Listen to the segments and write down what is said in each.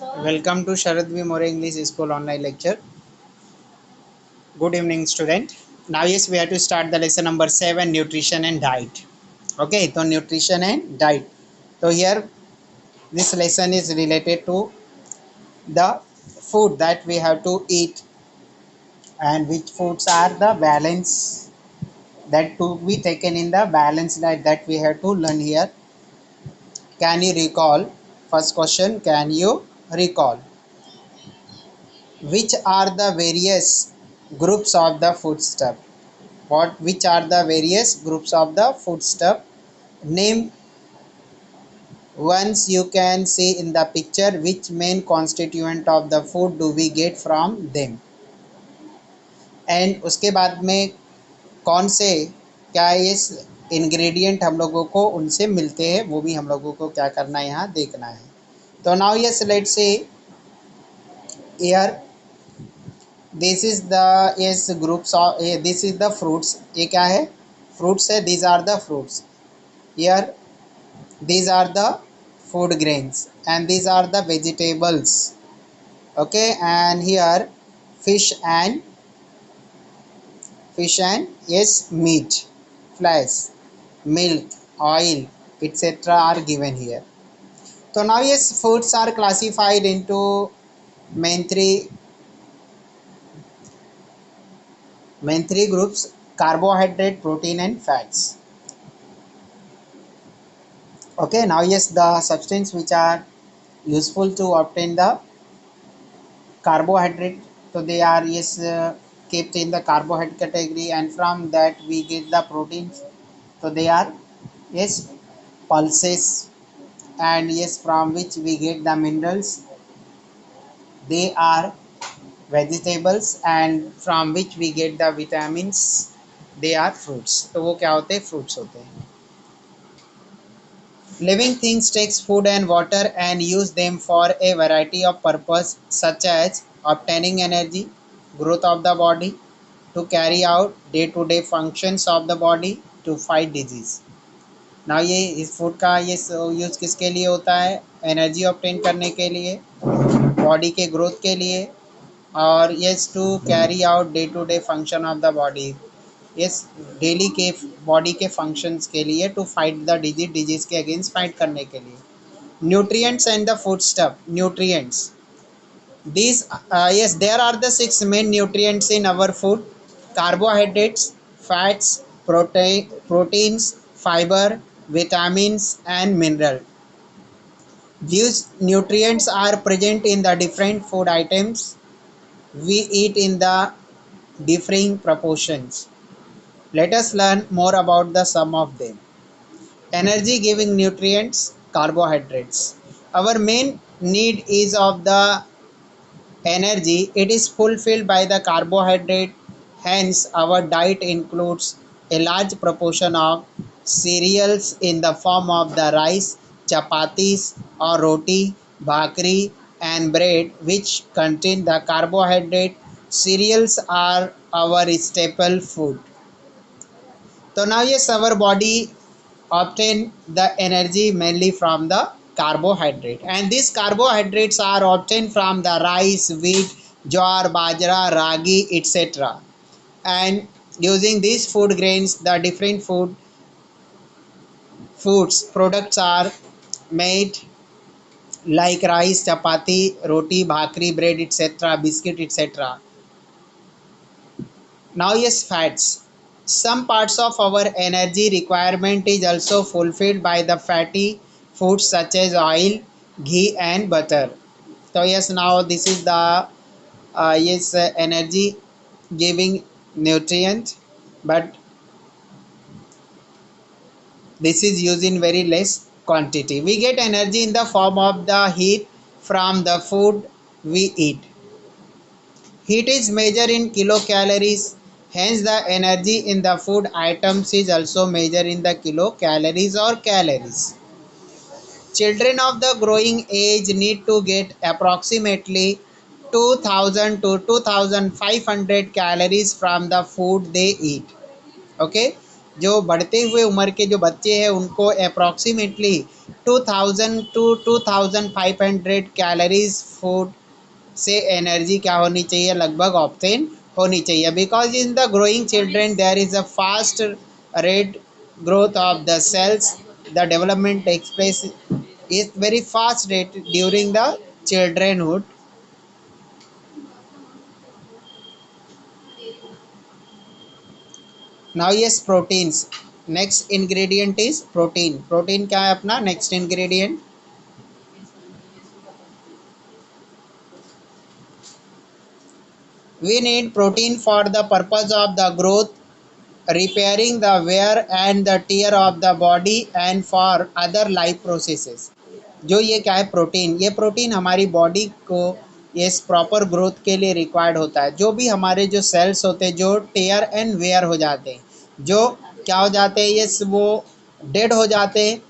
Welcome to Sharad V. More English School online lecture. Good evening, student. Now, yes, we have to start the lesson number 7, nutrition and diet. Okay, so nutrition and diet. So here, this lesson is related to the food that we have to eat and which foods are the balance that to be taken in the balance diet that we have to learn here. Can you recall? First question, can you recall? Which are the various groups of the foodstuff? Which are the various groups of the foodstuff? Name once you can see in the picture which main constituent of the food do we get from them, and उसके बाद में कौन से क्या इस ingredient हम लोगों को उनसे मिलते हैं वो भी हम लोगों को क्या करना है यहाँ देखना है. तो now yes let's say here this is the yes groups of this is the fruits. ये क्या है? fruits है. these are the fruits. here these are the food grains and these are the vegetables. Okay, and here fish and yes meat, flesh, milk, oil, etc. are given here. So now yes foods are classified into main three groups: carbohydrate, protein and fats. Okay, now yes the substance which are useful to obtain the carbohydrate, so they are yes kept in the carbohydrate category, and from that we get the proteins, so they are yes pulses, and yes from which we get the minerals, they are vegetables, and from which we get the vitamins, they are fruits. तो वो क्या होते हैं? Fruits होते हैं. Living things takes food and water and use them for a variety of purpose such as obtaining energy, growth of the body, to carry out day-to-day functions of the body, to fight disease. Now ये इस food का ये use किसके लिए होता है? Energy obtain करने के लिए, बॉडी के ग्रोथ के लिए, और yes to carry out day to day function of the body, yes daily के बॉडी के फंक्शंस के लिए, टू फाइट द डिजीज के अगेंस्ट फाइट करने के लिए. Nutrients and the food stuff. Nutrients, these yes there are the six main nutrients in our food: carbohydrates, fats, proteins, fiber, vitamins and mineral. These nutrients are present in the different food items we eat in the differing proportions. Let us learn more about the sum of them. Energy giving nutrients, carbohydrates. Our main need is of the energy. It is fulfilled by the carbohydrate. Hence, our diet includes a large proportion of cereals in the form of the rice, chapatis or roti, bhakri and bread, which contain the carbohydrate. Cereals are our staple food. So now yes, our body obtain the energy mainly from the carbohydrate, and these carbohydrates are obtained from the rice, wheat, jowar, bajra, ragi, etc. And using these food grains, the different foods products are made, like rice, chapati, roti, bhakri, bread, etc., biscuit, etc. Now yes, fats. Some parts of our energy requirement is also fulfilled by the fatty foods such as oil, ghee and butter. So yes, now this is the energy giving nutrient, but this is used in very less quantity. We get energy in the form of the heat from the food we eat. Heat is measured in kilocalories, hence the energy in the food items is also measured in the kilocalories or calories. Children of the growing age need to get approximately 2000 to 2500 calories from the food they eat. Okay, जो बढ़ते हुए उम्र के जो बच्चे हैं उनको approximately 2000 to 2500 calories food से एनर्जी क्या होनी चाहिए, लगभग ऑप्टेन होनी चाहिए, because in the growing children there is a fast rate growth of the cells. The development takes place is very fast rate during the childrenhood. Now yes, proteins. Next ingredient is protein. Protein क्या है अपना next ingredient? We need protein for the purpose of the growth, repairing the wear and the tear of the body and for other life processes. जो ये क्या है protein, ये protein हमारी body को ये प्रॉपर ग्रोथ के लिए रिक्वायर्ड होता है। जो भी हमारे जो सेल्स होते हैं जो टेयर एंड वेयर हो जाते हैं, जो क्या हो जाते हैं, ये वो डेड हो जाते हैं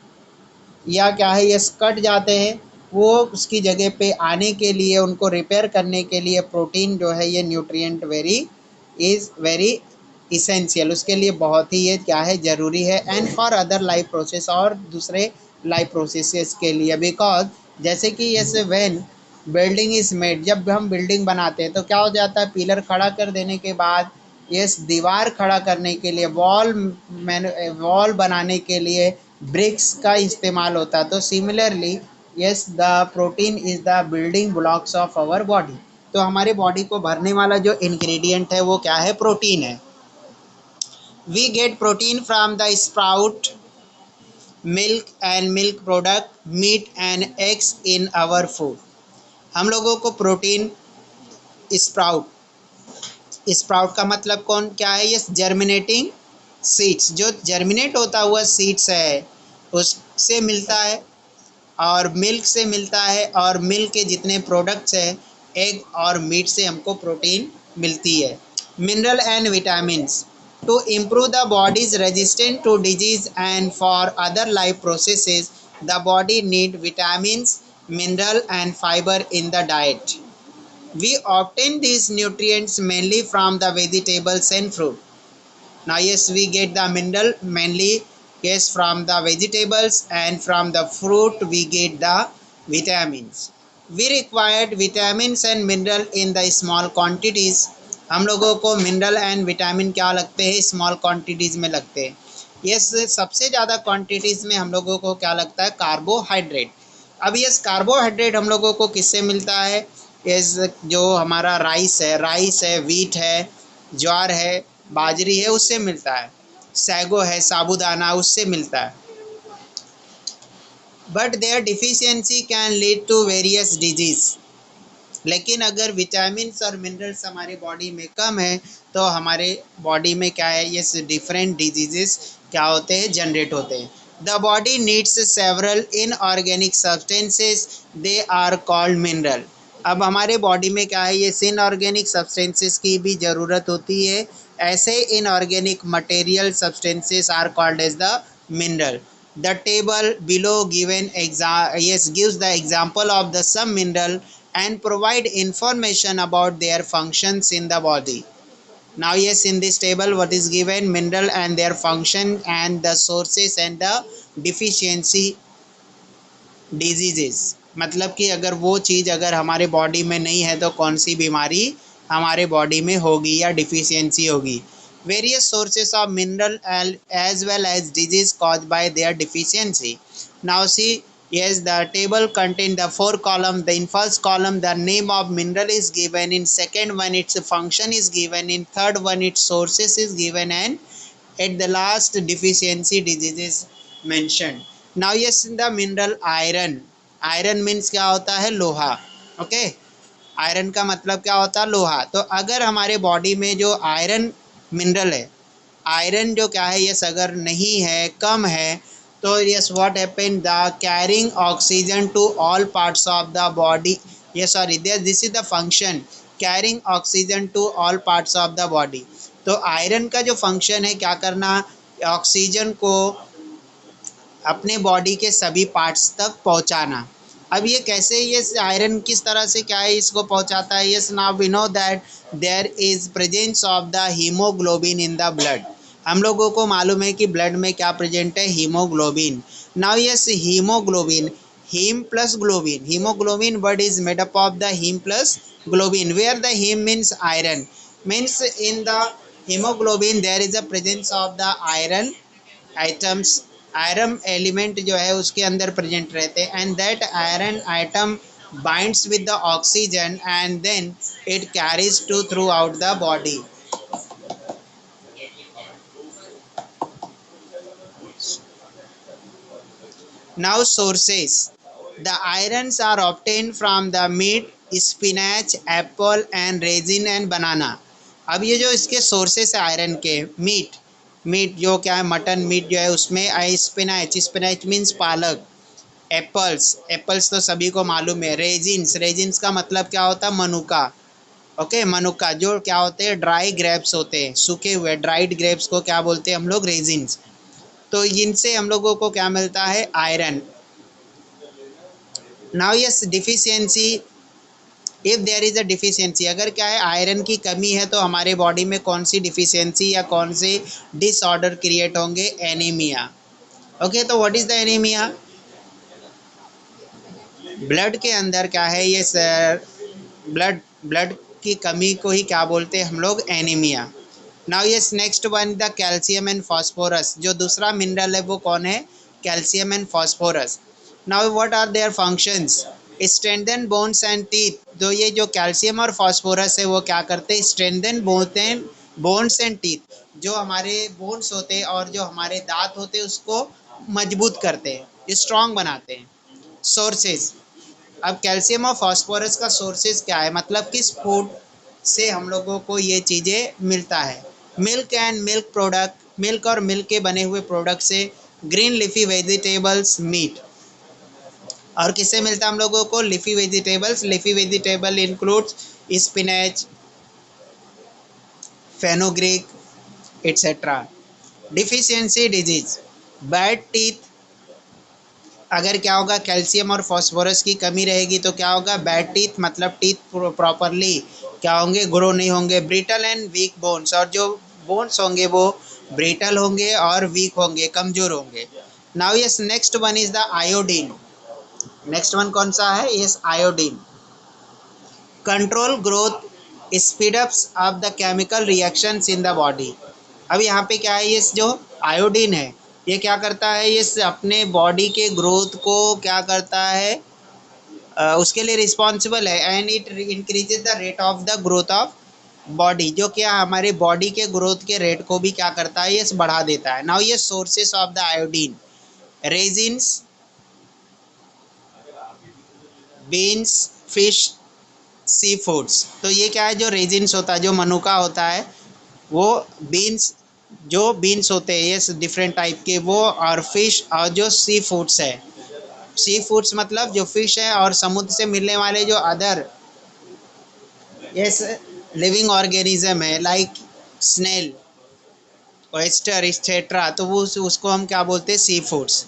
या क्या है ये कट जाते हैं, वो उसकी जगह पे आने के लिए, उनको रिपेयर करने के लिए प्रोटीन जो है ये न्यूट्रिएंट वेरी इसेंशियल, उसके लिए बहुत ही ये क्या है ज़रूरी है। And for other life process, और दूसरे लाइफ प्रोसेसेस के लिए, बिकॉज जैसे कि जैसे व्हेन बिल्डिंग इज मेड, जब हम बिल्डिंग बनाते हैं तो क्या हो जाता है, पिलर खड़ा कर देने के बाद यस दीवार खड़ा करने के लिए, वॉल बनाने के लिए ब्रिक्स का इस्तेमाल होता है। तो similarly yes the protein is the building blocks of our body. तो हमारे बॉडी को भरने वाला जो इंग्रेडिएंट है वो क्या है, प्रोटीन है। We get protein from the sprout, milk and milk product, meat and eggs in our food. हम लोगों को प्रोटीन स्प्राउट, स्प्राउट का मतलब कौन क्या है, ये जर्मिनेटिंग सीड्स, जो जर्मिनेट होता हुआ सीड्स है उससे मिलता है, और मिल्क से मिलता है, और मिल्क के जितने प्रोडक्ट्स हैं, एग और मीट से हमको प्रोटीन मिलती है। Mineral and vitamins, to improve the body's resistant to disease and for other life processes the body need vitamins, mineral and fibre in the diet. We obtain these nutrients mainly from the vegetables and fruit. Now yes, we get the mineral mainly yes from the vegetables, and from the fruit we get the vitamins. We required vitamins and mineral in the small quantities. हम लोगों को mineral and vitamin क्या लगते हैं, small quantities में लगते हैं। Yes, सबसे ज़्यादा क्वांटिटीज़ में हम लोगों को क्या लगता है, कार्बोहाइड्रेट। अब यस कार्बोहाइड्रेट हम लोगों को किससे मिलता है, यस जो हमारा राइस है, वीट है, ज्वार है, बाजरी है, उससे मिलता है। सैगो है, साबूदाना, उससे मिलता है। But their deficiency can lead to various disease. लेकिन अगर विटामिन्स और मिनरल्स हमारे बॉडी में कम है तो हमारे बॉडी में क्या है, ये डिफरेंट डिजीजेस क्या होते हैं, जनरेट होते हैं। The body needs several inorganic substances, they are called mineral. अब हमारे बॉडी में क्या है, ये इनऑर्गेनिक सब्सटेंसेस की भी ज़रूरत होती है। ऐसे inorganic material substances are called as the mineral. The table below gives the example of the some mineral and provide information about their functions in the body. Now yes, in this table what is given, mineral and their function and the sources and the deficiency diseases, मतलब कि अगर वो चीज़ अगर हमारे body में नहीं है तो कौन सी बीमारी हमारे बॉडी में होगी या डिफिशियंसी होगी। Various sources of mineral as well as disease caused by their deficiency. Now see, yes, the table contains the 4 columns. In first column the name of mineral is given, in second one its function is given, in third one its sources is given, and at the last deficiency diseases mentioned. Now yes, the mineral iron, iron means क्या होता है, लोहा। Okay, iron का मतलब क्या होता है, लोहा। तो अगर हमारे बॉडी में जो आयरन मिनरल है, आयरन जो क्या है यस अगर नहीं है, कम है, तो yes what happen, the carrying oxygen to all parts of the body, yes sorry this is the function, carrying oxygen to all parts of the body. तो आयरन का जो फंक्शन है क्या करना, ऑक्सीजन को अपने बॉडी के सभी पार्ट्स तक पहुंचाना। अब ये कैसे, ये आयरन किस तरह से क्या है इसको पहुंचाता है, yes now we know that there is presence of the haemoglobin in the blood. हम लोगों को मालूम है कि ब्लड में क्या प्रेजेंट है, haemoglobin. Now yes, haemoglobin, haem plus globin. Haemoglobin word is made up of the haem plus globin, where the haem means iron. Means in the haemoglobin there is a presence of the iron items. Iron element जो है उसके अंदर present रहते हैं, and that iron item binds with the oxygen and then it carries to throughout the body. Now sources. The irons are obtained from the meat, spinach, apple and raisin and banana. अब ये जो इसके sources है iron के, meet, meet जो क्या है, mutton meat जो है उसमें स्पिनच, स्पिनच मीन्स पालक. एप्पल्स, एप्पल्स तो सभी को मालूम है. रेजिन्स, रेजिन्स का मतलब क्या होता है, मनुका. ओके, मनुका जो क्या होते हैं, ड्राई ग्रेप्स होते हैं, सूखे हुए ड्राइड ग्रेप्स को क्या बोलते हैं हम लोग, रेजिन्स. तो इनसे हम लोगों को क्या मिलता है, iron. Now yes, deficiency. If there is a deficiency, अगर क्या है आयरन की कमी है तो हमारे बॉडी में कौन सी डिफिशियंसी या कौन से डिसऑर्डर क्रिएट होंगे, एनीमिया. ओके, तो what is the anaemia. Blood के अंदर क्या है ये ब्लड ब्लड की कमी को ही क्या बोलते हैं हम लोग, anaemia. Now yes, next one the calcium and phosphorus. जो दूसरा मिनरल है वो कौन है, calcium and phosphorus. Now what are their functions, strengthen bones and teeth. तो ये जो कैल्शियम और फास्फोरस है वो क्या करते हैं, स्ट्रेंथन बोन्स एंड टीथ. जो हमारे बोन्स होते हैं और जो हमारे दांत होते हैं उसको मजबूत करते हैं, स्ट्रॉन्ग बनाते हैं. सोर्सेज. अब कैल्शियम और फास्फोरस का सोर्सेज क्या है, मतलब किस फूड से हम लोगों को ये चीज़ें मिलता है. Milk and milk product, milk और मिल्क के बने हुए प्रोडक्ट से. Green leafy vegetables, meat. और किससे मिलता है हम लोगों को, leafy vegetables. Leafy vegetable includes spinach, fenugreek etcetera. Deficiency disease, bad teeth. अगर क्या होगा, कैल्शियम और फास्फोरस की कमी रहेगी तो क्या होगा, बैड टीथ, मतलब टीथ प्रॉपरली क्या होंगे, ग्रो नहीं होंगे. ब्रिटल एंड वीक बोन्स, और जो बोन्स होंगे वो ब्रिटल होंगे और वीक होंगे, कमजोर होंगे. Now yes, next one is the iodine. Next one कौन सा है, yes, iodine. Control growth, speedups of the chemical reactions in the body. अब यहाँ पे क्या है, ये जो आयोडीन है ये क्या करता है, ये अपने बॉडी के ग्रोथ को क्या करता है, उसके लिए रिस्पॉन्सिबल है. And it increases the rate of the growth of body, जो क्या हमारे बॉडी के ग्रोथ के रेट को भी क्या करता है, ये बढ़ा देता है. नाउ ये sources of the iodine, resins, beans, fish, sea foods. तो ये क्या है, जो रेजिन्स होता है, जो मनुका होता है, वो बीन्स, जो बीन्स होते हैं ये डिफरेंट टाइप के वो, और फिश, और जो सी फूड्स है. सी फूड्स मतलब जो फिश है और समुद्र से मिलने वाले जो अदर यस लिविंग ऑर्गेनिज्म है, लाइक स्नेल, ऑयस्टर एक्सेट्रा, तो वो उसको हम क्या बोलते हैं, सी फूड्स.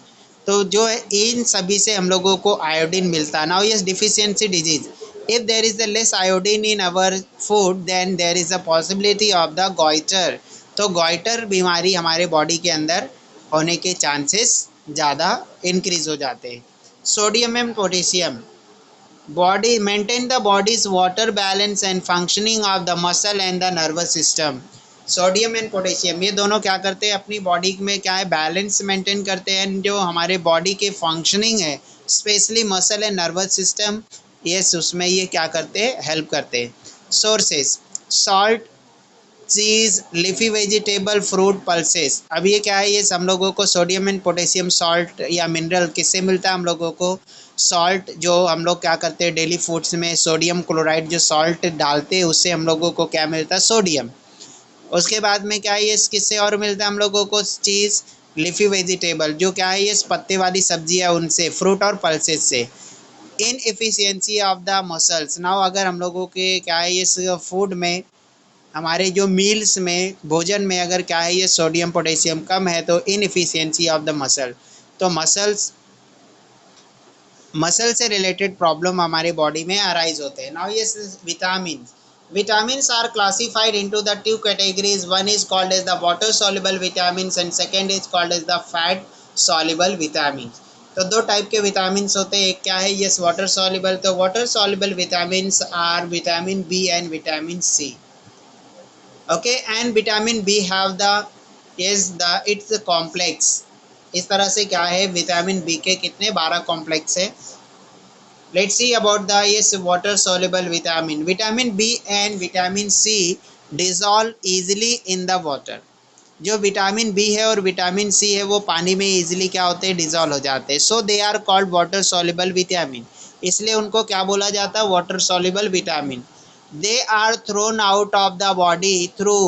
तो जो है इन सभी से हम लोगों को आयोडीन मिलता है. Now yes, deficiency disease. If there is the less iodine in our food then there is a possibility of the goitre. तो गॉइटर बीमारी हमारे बॉडी के अंदर होने के चांसेस ज़्यादा इंक्रीज हो जाते हैं. Sodium and potassium, body maintain the bodies water balance and functioning of the muscle and the nervous system. Sodium and potassium ये दोनों क्या करते हैं, अपनी बॉडी में क्या है, बैलेंस मेंटेन करते हैं. जो हमारे बॉडी के फंक्शनिंग है, specially muscle and nervous system, yes उसमें ये क्या करते हैं, हेल्प करते हैं. सोर्सेज, सॉल्ट, चीज़, लीफी वेजिटेबल, फ्रूट, पल्सेस. अब ये क्या है, ये हम लोगों को सोडियम एंड पोटेशियम सॉल्ट या मिनरल किससे मिलता है हम लोगों को, सॉल्ट जो हम लोग क्या करते हैं डेली फूड्स में, सोडियम क्लोराइड जो सॉल्ट डालते हैं उससे हम लोगों को क्या मिलता है, सोडियम. उसके बाद में क्या है, ये किससे और मिलता है हम लोगों को, चीज़, लीफी वेजिटेबल जो क्या है, ये पत्ते वाली सब्जी है उनसे, फ्रूट और पल्सेस से. In efficiency of the muscles. Now अगर हम लोगों के क्या है, इस फूड में, हमारे जो मील्स में, भोजन में अगर क्या है, ये सोडियम पोटेशियम कम है तो इन एफिशिएंसी ऑफ द मसल. तो मसल से रिलेटेड प्रॉब्लम हमारे बॉडी में अराइज होते हैं. नाउ ये vitamin, Vitamins are classified into the two categories. One is called as the water soluble vitamins and second is called as the fat soluble vitamins. तो दो type के vitamins होते हैं, एक क्या है, यस वाटर सॉल्युबल. तो water soluble vitamins are vitamin B and vitamin C. Okay, and vitamin B have the is the its complex. इस तरह से क्या है, विटामिन बी के कितने 12 कॉम्प्लेक्स है. Let's see about the yes water soluble vitamin. Vitamin B and vitamin C dissolve easily in the water. जो vitamin B है और विटामिन सी है वो पानी में इजीली क्या होते हैं, डिजॉल्व हो जाते हैं. So they are called water soluble vitamin. इसलिए उनको क्या बोला जाता है, water soluble vitamin. They are thrown out of the body through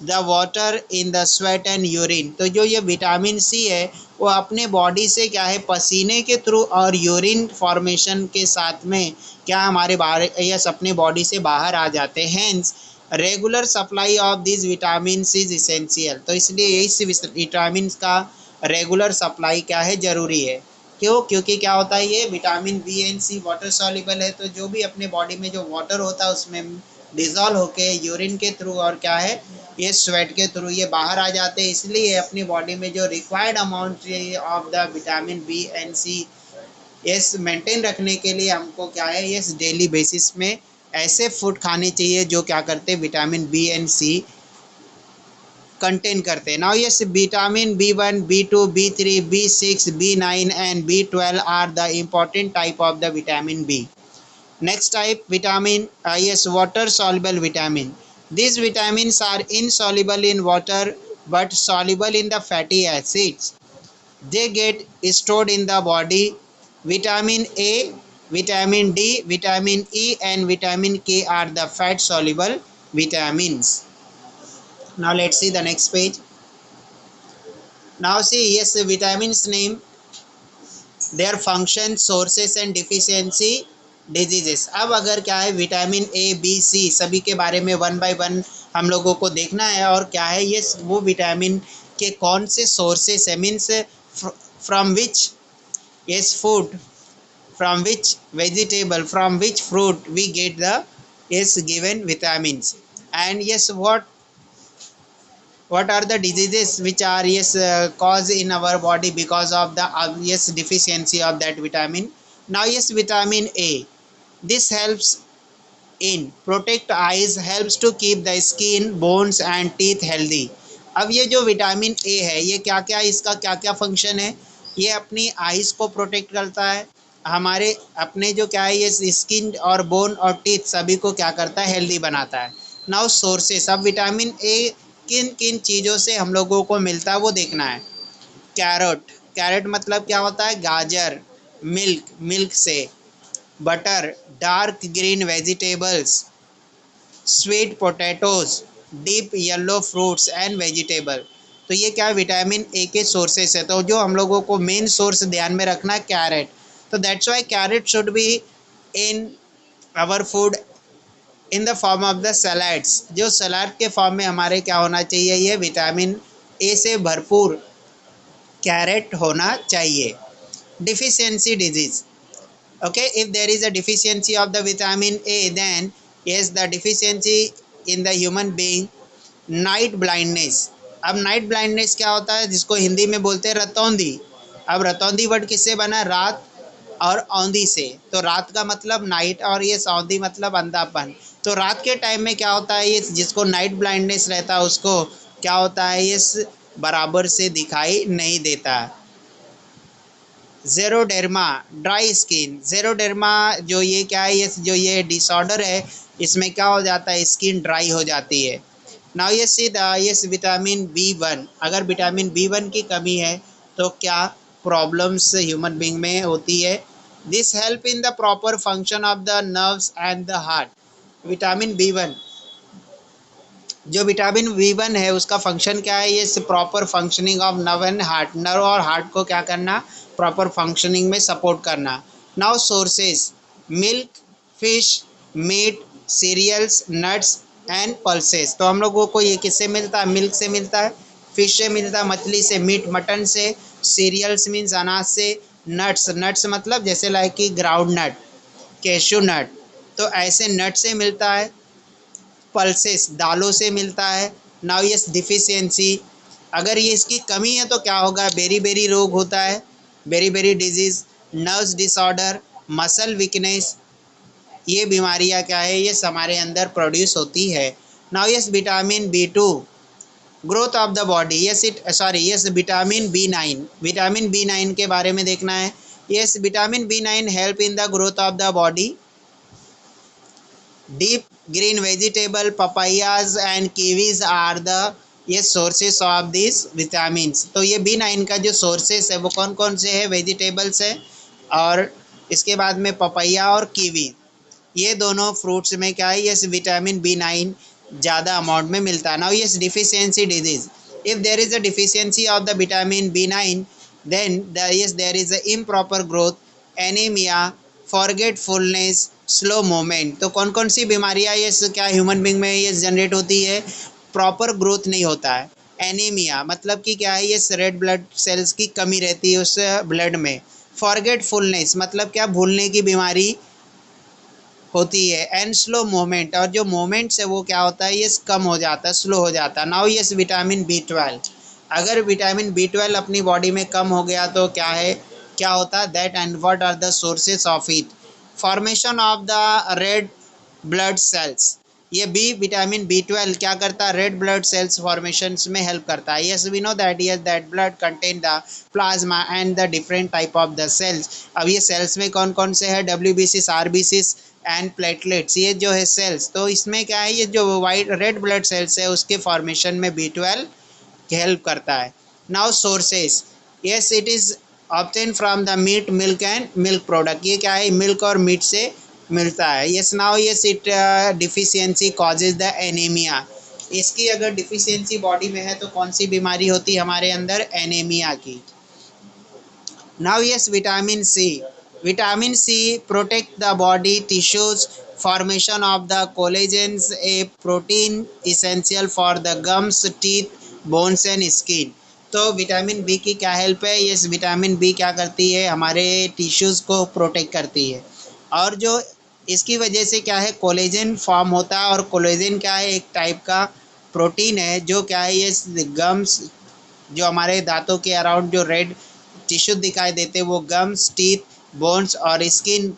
the water in the sweat and urine. तो जो ये विटामिन सी है वो अपने बॉडी से क्या है, पसीने के थ्रू और यूरिन फॉर्मेशन के साथ में क्या हमारे बाहर यस अपने बॉडी से बाहर आ जाते हैं. Hence regular supply of this vitamin is essential. तो इसलिए इस विटामिन का रेगुलर सप्लाई क्या है, ज़रूरी है. क्यों, क्योंकि क्या होता है, ये vitamin B and C water soluble है. तो जो भी अपने बॉडी में जो वाटर होता है उसमें डिजॉल्व होके यूरिन के थ्रू और क्या है, ये स्वेट के थ्रू ये बाहर आ जाते हैं. इसलिए अपनी बॉडी में जो required amount of the vitamin B and C yes maintain रखने के लिए हमको क्या है, यस डेली बेसिस में ऐसे फूड खाने चाहिए जो क्या करते हैं, vitamin B and C contain करते हैं. Now yes vitamin B1, B2, B3, B6, B9 and B12 are the important type of the vitamin B. Next type vitamin yes water soluble vitamin. These vitamins are insoluble in water but soluble in the fatty acids. They get stored in the body. Vitamin A, vitamin D, vitamin E and vitamin K are the fat soluble vitamins. Now let's see the next page. Now see yes vitamins name, their function, sources and deficiency, diseases. अब अगर क्या है, vitamin A B C सभी के बारे में one by one हम लोगों को देखना है. और क्या है, ये वो विटामिन के कौन से सोर्सेस है, means from which yes food, from which vegetable, from which fruit we get the yes given vitamins. And yes what are the diseases which are yes caused in our body because of the yes deficiency of that vitamin. Now yes vitamin A, this helps in protect eyes, helps to keep the skin, bones and teeth healthy. अब ये जो vitamin A है ये क्या क्या, इसका क्या क्या फंक्शन है, ये अपनी आइज़ को प्रोटेक्ट करता है, हमारे अपने जो क्या है ये स्किन और बोन और टीथ सभी को क्या करता है, हेल्दी बनाता है. नाउ सोर्सेस, अब विटामिन ए किन किन चीज़ों से हम लोगों को मिलता है वो देखना है. कैरेट, कैरेट मतलब क्या होता है, गाजर. मिल्क, मिल्क से. Butter, dark green vegetables, sweet potatoes, deep yellow fruits and vegetable. तो ये क्या विटामिन ए के सोर्सेस है. तो जो हम लोगों को मेन सोर्स ध्यान में रखना है कैरेट. तो that's why carrot should be in our food in the form of the salads. जो सलाद के फॉर्म में हमारे क्या होना चाहिए, ये विटामिन ए से भरपूर कैरेट होना चाहिए. Deficiency disease. Okay, if there is a deficiency of the vitamin A, then yes the deficiency in the human being, night blindness. अब नाइट ब्लाइंडनेस क्या होता है, जिसको हिंदी में बोलते हैं रतौंधी. अब रतौंधी वर्ड किससे बना, रात और औंधी से. तो रात का मतलब नाइट और ये औंधी मतलब अंधापन. तो रात के टाइम में क्या होता है, ये जिसको नाइट ब्लाइंडनेस रहता है उसको क्या होता है, ये बराबर से दिखाई नहीं देता. ज़ेरोडर्मा, ड्राई स्किन. ज़ेरोडर्मा जो ये क्या है, ये जो ये डिसऑर्डर है इसमें क्या हो जाता है, स्किन ड्राई हो जाती है. नाउ ये सीधा ये विटामिन B1, अगर विटामिन B1 की कमी है तो क्या प्रॉब्लम्स ह्यूमन बींग में होती है. This help in the proper function of the nerves and the heart. Vitamin B1, जो विटामिन B1 है उसका फंक्शन क्या है, ये proper functioning of nerve and heart, nerve और हार्ट को क्या करना, प्रॉपर फंक्शनिंग में सपोर्ट करना. Now sources, milk, fish, meat, cereals, nuts and pulses. तो हम लोगों को ये किससे मिलता है, मिल्क से मिलता है, फिश से मिलता है, मछली से, मीट मटन से, सीरियल्स मीन्स अनाज से, नट्स, नट्स मतलब जैसे लाइक कि ग्राउंड नट, कैशू नट, तो ऐसे नट से मिलता है. पल्सेस दालों से मिलता है। नाउ यस डिफिशियंसी, अगर ये इसकी कमी है तो क्या होगा, बेरी बेरी रोग होता है, beriberi disease, nerves disorder, muscle weakness, ये बीमारियां क्या है, ये हमारे अंदर प्रोड्यूस होती है। Now yes vitamin B2, growth of the body, yes it sorry yes vitamin B9, vitamin B9 के बारे में देखना है। Yes vitamin B9 help in the growth of the body. Deep green vegetable papayas and kiwis are the ये sources of this vitamins. तो ये B9 का जो सोर्सेस है वो कौन कौन से है, वेजिटेबल्स है, और इसके बाद में पपैया और कीवी, ये दोनों फ्रूट्स में क्या है, ये विटामिन B9 ज़्यादा अमाउंट में मिलता है। नाउ ये deficiency disease, if there is a deficiency of the vitamin B9 then there is a improper growth, anaemia, forgetfulness, slow movement. तो कौन कौन सी बीमारियां ये क्या ह्यूमन बींग में ये जनरेट होती है, प्रॉपर ग्रोथ नहीं होता है। एनीमिया मतलब कि क्या है, ये रेड ब्लड सेल्स की कमी रहती है उस ब्लड में। फॉरगेटफुलनेस मतलब क्या, भूलने की बीमारी होती है। एंड स्लो मूवमेंट, और जो मूवमेंट्स है वो क्या होता है, ये कम हो जाता है, स्लो हो जाता है। नाउ यस विटामिन B12, अगर विटामिन B12 अपनी बॉडी में कम हो गया तो क्या है, क्या होता है, that and what are the sources of it, formation of the red blood cells. ये विटामिन B12 क्या करता है, रेड ब्लड सेल्स फॉर्मेशन में हेल्प करता है। Yes we know that yes that blood contain the plasma and the different type of the cells. अब ये sales में कौन कौन से है, WBCs, RBCs एंड प्लेटलेट्स, ये जो है सेल्स। तो इसमें क्या है, ये जो वाइट रेड ब्लड सेल्स है उसके फॉर्मेशन में B12 हेल्प करता है। Now sources, yes it is obtain from the meat, milk and milk product, ये क्या है, मिल्क और मीट से मिलता है। Yes now yes it deficiency causes the anaemia, इसकी अगर डिफिशियंसी बॉडी में है तो कौन सी बीमारी होती है हमारे अंदर, एनीमिया की। Now yes vitamin C, vitamin C protect the body tissues, formation of the collagens, a protein essential for the gums, teeth, bones and skin. तो विटामिन बी की क्या हेल्प है, यस विटामिन बी क्या करती है, हमारे tissues को protect करती है, और जो इसकी वजह से क्या है, कोलेजन फॉर्म होता है। और कोलेजन क्या है, एक टाइप का प्रोटीन है जो क्या है, ये गम्स, जो हमारे दांतों के अराउंड जो रेड टिश्यू दिखाई देते वो गम्स, टीथ, बोन्स और स्किन,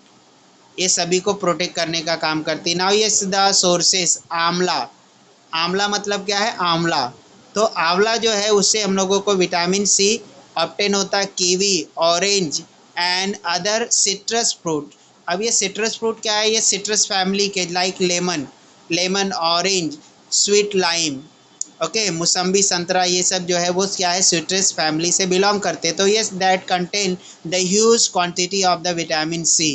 ये सभी को प्रोटेक्ट करने का काम करती है। नाउ ये द सोर्सेस, आंवला, आंवला मतलब क्या है, आंवला। तो आंवला जो है उससे हम लोगों को विटामिन सी ऑब्टेन होता है, kiwi, orange and other citrus fruit. अब ये सिट्रस फ्रूट क्या है, ये सिट्रस फैमिली के like lemon, lemon, orange, sweet lime, okay, मौसम्बी, संतरा, ये सब जो है वो क्या है, सिट्रस फैमिली से बिलोंग करते हैं। तो yes that contain the huge quantity of the vitamin C.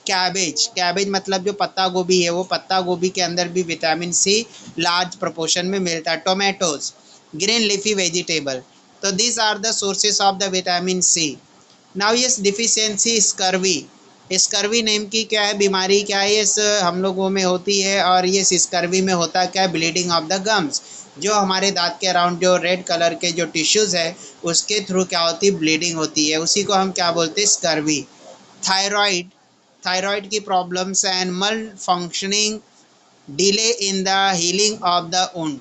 Cabbage, cabbage मतलब जो पत्ता गोभी है, वो पत्ता गोभी के अंदर भी विटामिन सी लार्ज प्रोपोर्शन में मिलता है। Tomatoes, green leafy vegetable. तो this are the sources of the vitamin C. Now yes deficiency scurvy, scurvy name की क्या है बीमारी, क्या है, इस हम लोगों में होती है। और ये स्कर्वी में होता क्या है, ब्लीडिंग ऑफ द गम्स, जो हमारे दांत के अराउंड जो रेड कलर के जो टिश्यूज़ है उसके थ्रू क्या होती है, ब्लीडिंग होती है, उसी को हम क्या बोलते हैं, स्कर्वी। थायराइड, थायराइड की प्रॉब्लम्स एंड मल functioning, delay in the healing of the wound.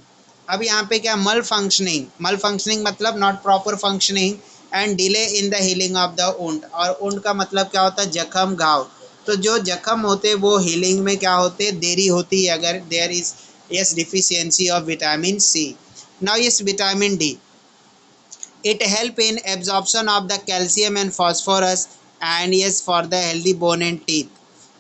अब यहाँ पे क्या, मल फंक्शनिंग, मल फंक्शनिंग मतलब not proper functioning, and delay in the healing of the wound, और वुंड का मतलब क्या होता है, जख्म, घाव। तो जो जख्म होते वो हीलिंग में क्या होते, देरी होती है अगर there is yes deficiency of vitamin C. Now yes vitamin D, it help in absorption of the calcium and phosphorus, and yes for the healthy bone and teeth.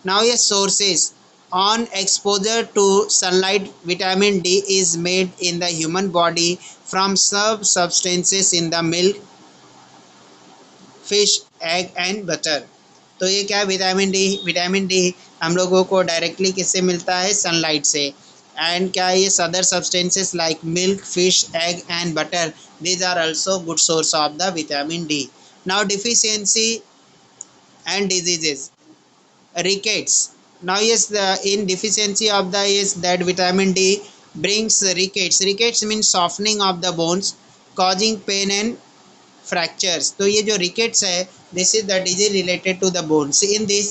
Now yes sources, on exposure to sunlight vitamin D is made in the human body from substances in the milk, fish, egg and butter. तो ये क्या है, vitamin D, vitamin D हम लोगों को directly किससे मिलता है, सनलाइट से। एंड क्या है, ये other substances like milk, fish, egg and butter, these are also good source of the vitamin D. Now deficiency and diseases, rickets. Now yes, in deficiency of the is that vitamin D brings rickets, rickets means softening of the bones causing pain and fractures. तो ये जो rickets है, this is the disease related to the bones. In this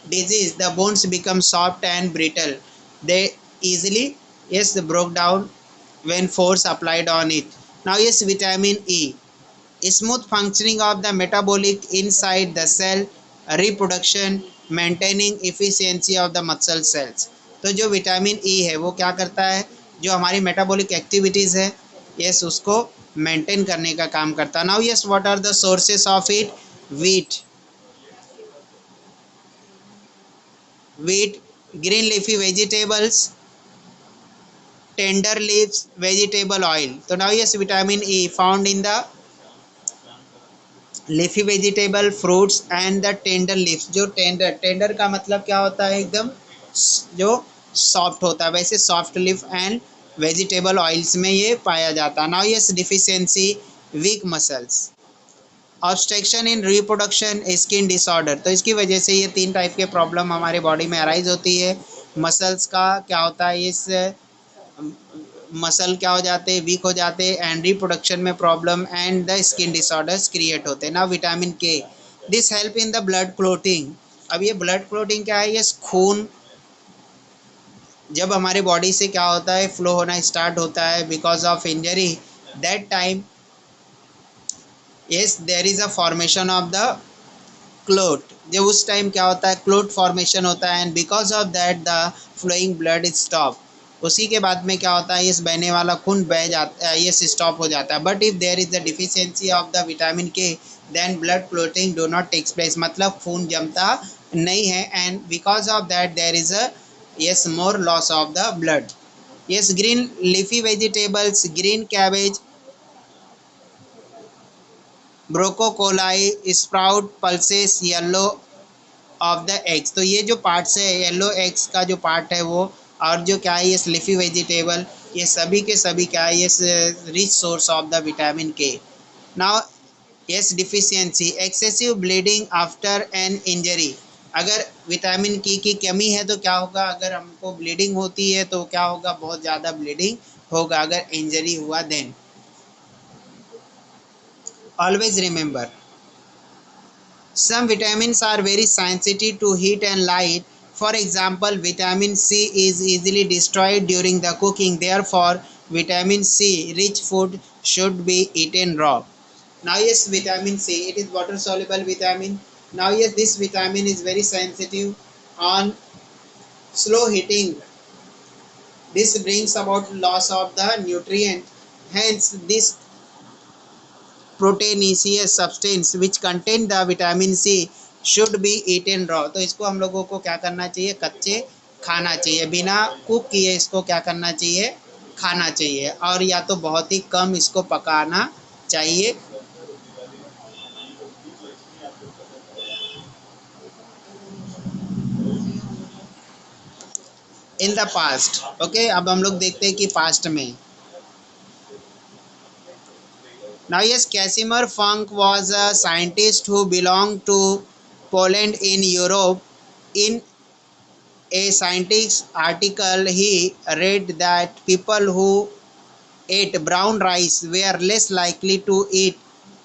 disease the bones become soft and brittle, they easily yes broke down when force applied on it. Now yes, vitamin E, smooth functioning of the metabolic inside the cell, reproduction, maintaining efficiency of the muscle cells. तो जो vitamin E है वो क्या करता है, जो हमारी metabolic activities है यस उसको मेंटेन करने का काम करता है. Now yes what are the sources of it? Wheat, wheat, green leafy vegetables, tender leaves, vegetable oil. So now yes, vitamin E found in the leafy vegetable, fruits and the tender leaves. जो tender का मतलब क्या होता है, एकदम जो soft होता है, वैसे soft leaf and vegetable oils में ये पाया जाता है. Now yes deficiency, week muscles, obstruction इन रिप्रोडक्शन, स्किन डिसऑर्डर. तो इसकी वजह से ये तीन टाइप के प्रॉब्लम हमारे बॉडी में अराइज होती है. मसल्स का क्या होता है, इस मसल क्या हो जाते हैं, वीक हो जाते हैं एंड रिप्रोडक्शन में problem and the skin disorders create होते हैं. ना विटामिन के, this help in the blood clotting. अब ये ब्लड क्लोटिंग क्या है, ये खून जब हमारे बॉडी से क्या होता है फ्लो होना स्टार्ट होता है because of injury, that time yes there is a formation of the clot. जब उस टाइम क्या होता है, क्लोट फॉर्मेशन होता है and because of that the flowing blood is stop. उसी के बाद में क्या होता है, इस बहने वाला खून बह जाता है, ये स्टॉप हो जाता है. But if there is the deficiency of the vitamin K then blood clotting do not takes place, मतलब खून जमता नहीं है and because of that there is a yes more loss of the blood. Yes, green leafy vegetables, green cabbage, broccoli, sprout, pulses, yellow of the eggs. तो ये जो parts है, yellow eggs का जो पार्ट है वो, और जो क्या है ये लीफी वेजिटेबल, ये सभी के सभी क्या है ये rich source of the vitamin K. Now yes deficiency, excessive bleeding after an injury. अगर विटामिन की कमी है तो क्या होगा, अगर हमको ब्लीडिंग होती है तो क्या होगा, बहुत ज़्यादा ब्लीडिंग होगा अगर इंजरी हुआ. Then always remember, some vitamins are very sensitive to heat and light. For example, vitamin C is easily destroyed during the cooking. Therefore, vitamin C rich food should be eaten raw. Now, yes, vitamin C, it is water soluble vitamin. Now, yes, this vitamin is very sensitive on slow heating. This brings about loss of the nutrient. Hence, this proteinaceous substance which contain the vitamin C should be eaten raw. तो इसको हम लोगों को क्या करना चाहिए, कच्चे खाना चाहिए, बिना कुक किए इसको क्या करना चाहिए, खाना चाहिए, और या तो बहुत ही कम इसको पकाना चाहिए. इन द पास्ट, ओके, अब हम लोग देखते हैं कि पास्ट में. Now yes, Casimir Funk was a scientist who belonged to Poland in Europe. In a scientific article, he read that people who ate brown rice were less likely to eat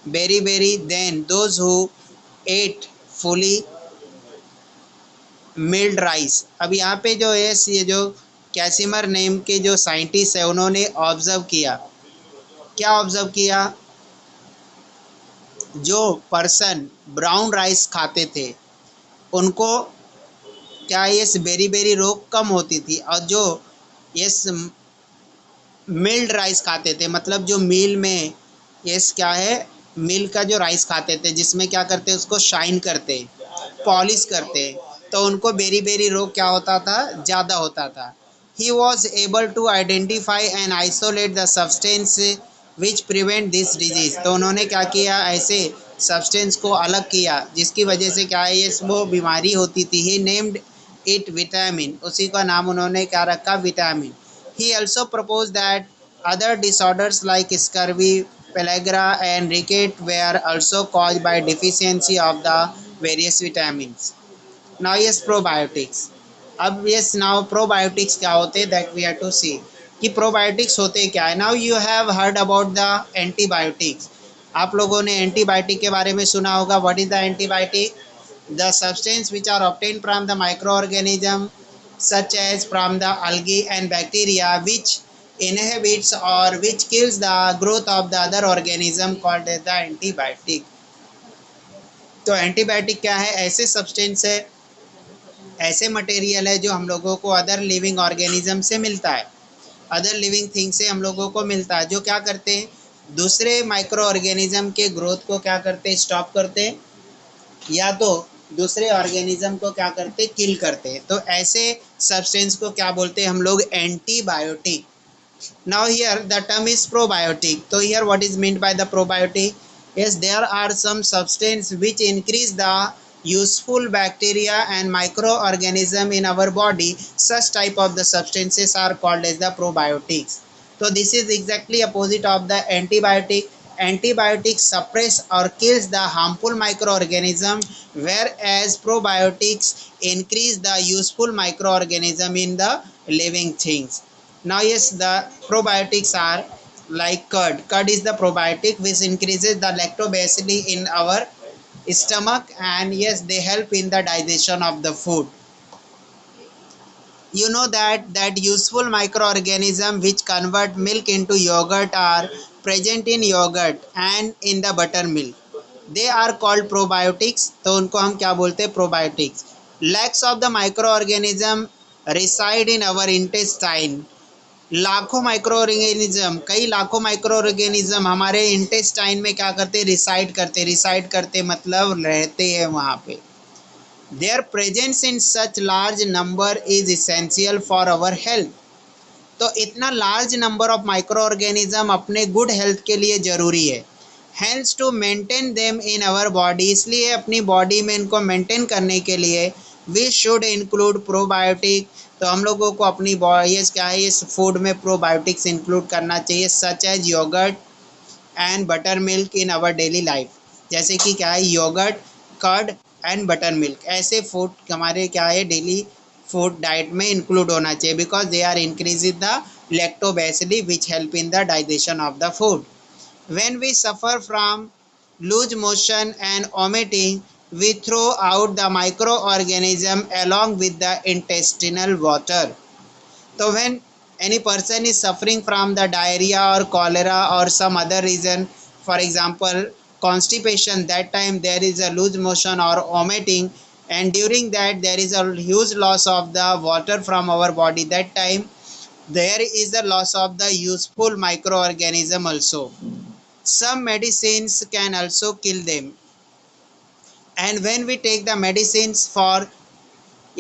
beriberi than those who ate fully milled rice. अब यहाँ पे जो है ये जो कैसिमर name के जो scientist है उन्होंने ऑब्जर्व किया, क्या ऑब्जर्व किया, जो पर्सन ब्राउन राइस खाते थे उनको क्या ये बेरी बेरी रोग कम होती थी, और जो ये मिल्ड राइस खाते थे, मतलब जो मील में ये क्या है, मिल का जो राइस खाते थे जिसमें क्या करते उसको शाइन करते, पॉलिश करते, तो उनको बेरी बेरी रोग क्या होता था, ज़्यादा होता था. He was able to identify and isolate the substance which prevent this disease. तो उन्होंने क्या किया, ऐसे सब्सटेंस को अलग किया जिसकी वजह से क्या है ये वो बीमारी होती थी. ही नेम्ड इट विटामिन, उसी का नाम उन्होंने क्या रखा, vitamin. He also propose that other disorders like scurvy, pellagra and ricket were also caused by deficiency of the various vitamins. Now yes, probiotics. अब yes, now probiotics क्या होते हैं, that we have to see कि probiotics होते क्या है. Now you have heard about the antibiotics. आप लोगों ने एंटीबायोटिक के बारे में सुना होगा. What is the antibiotic? The substance which are obtained from the microorganism such as from the algae and bacteria, which inhibits or which kills the growth of the other organism called as the antibiotic. तो antibiotic क्या है? ऐसे substance है, ऐसे material है जो हम लोगों को अदर लिविंग ऑर्गेनिज्म से मिलता है, अदर लिविंग थिंग से हम लोगों को मिलता है, जो क्या करते हैं, दूसरे माइक्रो ऑर्गेनिज्म के ग्रोथ को क्या करते हैं, स्टॉप करते हैं, या तो दूसरे ऑर्गेनिज्म को क्या करते, किल करते हैं। तो ऐसे सब्सटेंस को क्या बोलते हैं हम लोग? Antibiotic. Now here the term is probiotic. तो here what is meant by the probiotic? yes, there are some substance which increase the useful bacteria and microorganism in our body. Such type of the substances are called as the probiotics. So this is exactly opposite of the antibiotic. Antibiotics suppress or kills the harmful microorganism, whereas probiotics increase the useful microorganism in the living things. Now yes, the probiotics are like curd. Curd is the probiotic which increases the lactobacilli in our stomach, and yes, they help in the digestion of the food. You know that useful microorganism which convert milk into yogurt are present in yogurt and in the buttermilk. They are called probiotics. तो उनको हम क्या बोलते हैं? Probiotics. Lakhs of the microorganism reside in our intestine. लाखों micro organism, कई लाखों micro organism हमारे इंटेस्टाइन में क्या करते? रिसाइड करते मतलब रहते हैं वहाँ पे। Their presence in such large number is essential for our health. तो इतना large number of micro organism अपने गुड हेल्थ के लिए ज़रूरी है। Health to maintain them in our body, इसलिए अपनी बॉडी में इनको मेंटेन करने के लिए वी शुड इंक्लूड प्रोबायोटिक। तो हम लोगों को अपनी बॉडी क्या है, इस फूड में प्रोबायोटिक्स इंक्लूड करना चाहिए, such as yogurt and butter milk in our daily life. जैसे कि क्या है, yogurt, curd and butter milk, ऐसे फूड हमारे क्या है डेली फूड डाइट में इंक्लूड होना चाहिए, because they are increasing the lactobacilli which help in the digestion of the food. When we suffer from loose motion and vomiting, we throw out the microorganism along with the intestinal water. So when any person is suffering from the diarrhea or cholera or some other reason, for example constipation, that time there is a loose motion or vomiting, and during that there is a huge loss of the water from our body, that time there is a loss of the useful microorganism also. Some medicines can also kill them, and when we take the medicines for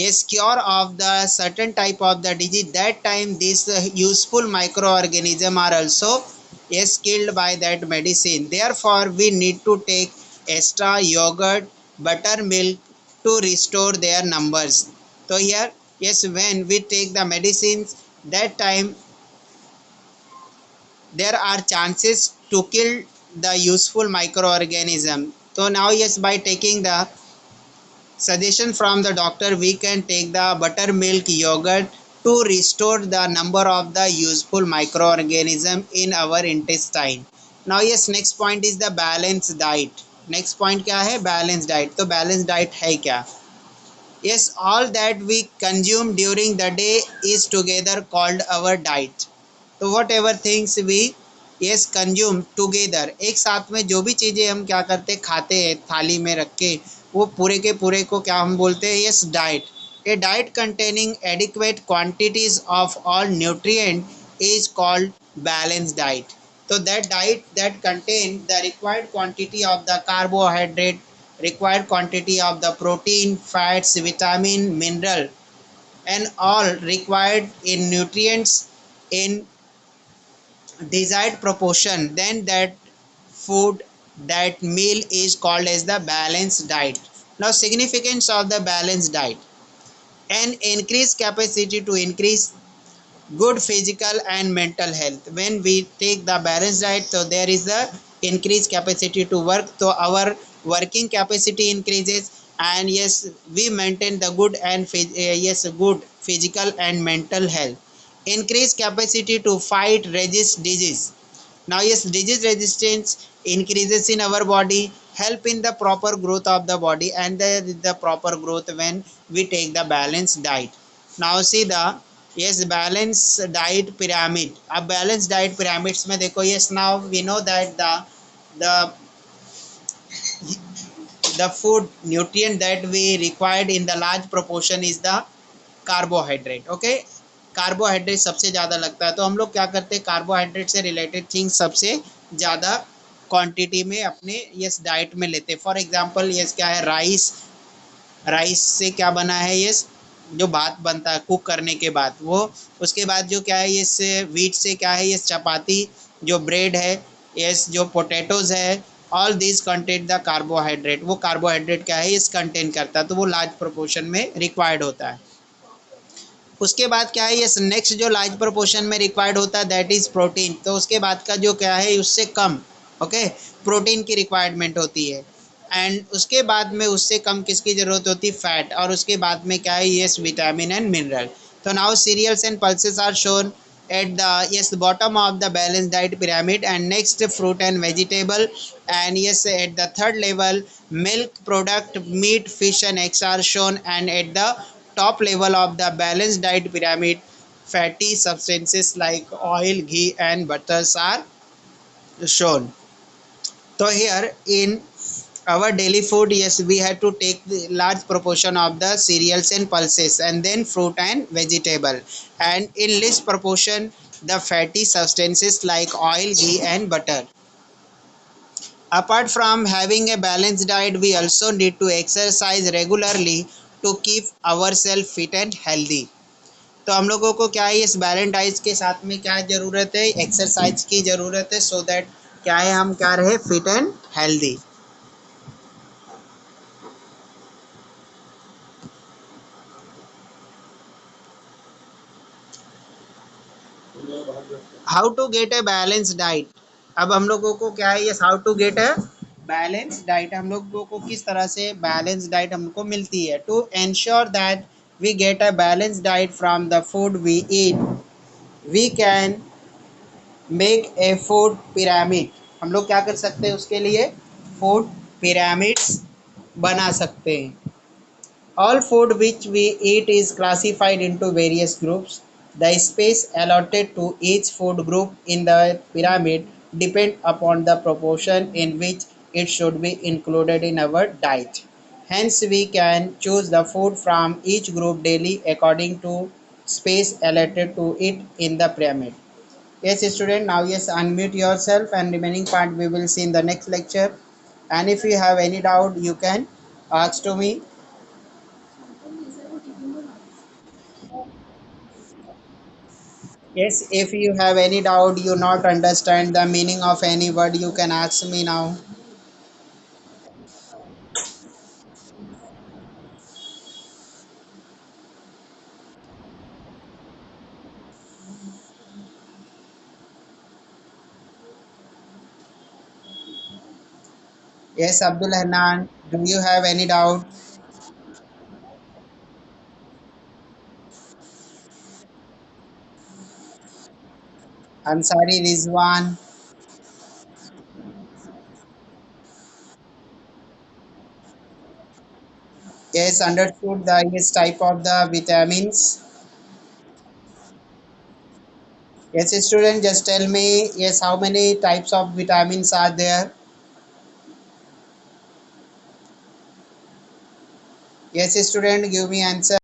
a cure of the certain type of the disease, that time these useful microorganism are also is killed by that medicine. Therefore we need to take extra yogurt, buttermilk to restore their numbers. So here yes, when we take the medicines, that time there are chances to kill the useful microorganism. So now yes, by taking the suggestion from the doctor, we can take the buttermilk, yogurt to restore the number of the useful microorganism in our intestine. Now yes, next point is the balanced diet. Next point क्या है? Balanced diet. तो balanced diet है क्या? Yes, all that we consume during the day is together called our diet. तो whatever things we yes consume together, एक साथ में जो भी चीज़ें हम क्या करते खाते हैं थाली में रख के, वो पूरे के पूरे को क्या हम बोलते हैं? Yes, diet. A diet containing adequate quantities of all nutrient is called balance diet. तो that diet that contain the required quantity of the carbohydrate, required quantity of the protein, fats, vitamin, mineral, and all required in nutrients in desired proportion, then that food, that meal is called as the balanced diet. Now significance of the balanced diet: an increased capacity to increase good physical and mental health. When we take the balanced diet, so there is a increased capacity to work, so our working capacity increases, and yes, we maintain the good and good physical and mental health. Increased capacity to fight resist disease. Now yes, disease resistance increases in our body, help in the proper growth of the body, and the proper growth when we take the balanced diet. Now see the yes balance diet pyramid. अब balance diet pyramids में देखो, yes now we know that the the food nutrient that we required in the large proportion is the carbohydrate. Okay, carbohydrate सबसे ज़्यादा लगता है, तो हम लोग क्या करते हैं, कार्बोहाइड्रेट से रिलेटेड थिंग्स सबसे ज़्यादा क्वांटिटी में अपने यस डाइट में लेते हैं. फॉर एग्जांपल यस क्या है, राइस. राइस से क्या बना है, यस जो भात बनता है कुक करने के बाद वो, उसके बाद जो क्या है, यस वीट से क्या है, यस चपाती, जो ब्रेड है, यस जो पोटैटोज है, all this content the carbohydrate. वो कार्बोहाइड्रेट क्या है, इस कंटेंट करता है, तो वो लार्ज प्रोपोर्शन में रिक्वायर्ड होता है. उसके बाद क्या है, ये नेक्स्ट जो लार्ज प्रोपोर्शन में रिक्वायर्ड होता है दैट इज प्रोटीन. तो उसके बाद का जो क्या है, उससे कम ओके प्रोटीन की रिक्वायरमेंट होती है. एंड उसके बाद में उससे कम किसकी जरूरत होती है, फैट. और उसके बाद में क्या है, यस विटामिन एंड मिनरल. तो now cereals and pulses are shown at the yes bottom of the balanced diet pyramid, and next fruit and vegetable, and yes at the third level milk product, meat, fish and eggs are shown, and at the top level of the balanced diet pyramid fatty substances like oil, ghee and butters are shown. So here in our daily food, yes we have to take the large proportion of the cereals and pulses, and then fruit and vegetable, and in less proportion the fatty substances like oil, ghee and butter. Apart from having a balanced diet, we also need to exercise regularly to keep ourselves fit and healthy. तो हम लोगों को क्या है, इस balance diet के साथ में क्या ज़रूरत है, एक्सरसाइज की ज़रूरत है, सो दैट क्या है, हम क्या रहे, fit and healthy. How to get a balance diet. अब हम लोगों को क्या है, ये how to get a balance diet, हम लोगों को किस तरह से बैलेंस डाइट हमको मिलती है. To ensure that we get a balance diet from the food we eat, we can make a food pyramid. हम लोग क्या कर सकते हैं, उसके लिए फूड पिरामिड्स बना सकते हैं. All food which we eat is classified into various groups. The space allotted to each food group in the pyramid depend upon the proportion in which it should be included in our diet. Hence, we can choose the food from each group daily according to space allotted to it in the pyramid. Yes, student, now yes, unmute yourself, and remaining part we will see in the next lecture. And if you have any doubt, you can ask to me. Yes, if you have any doubt, you not understand the meaning of any word, you can ask me now. Yes, Abdul Hanan, do you have any doubt? Ansari Rizwan. Yes, understood the yes type of the vitamins. Yes, student, just tell me yes how many types of vitamins are there. Yes, student, give me answer.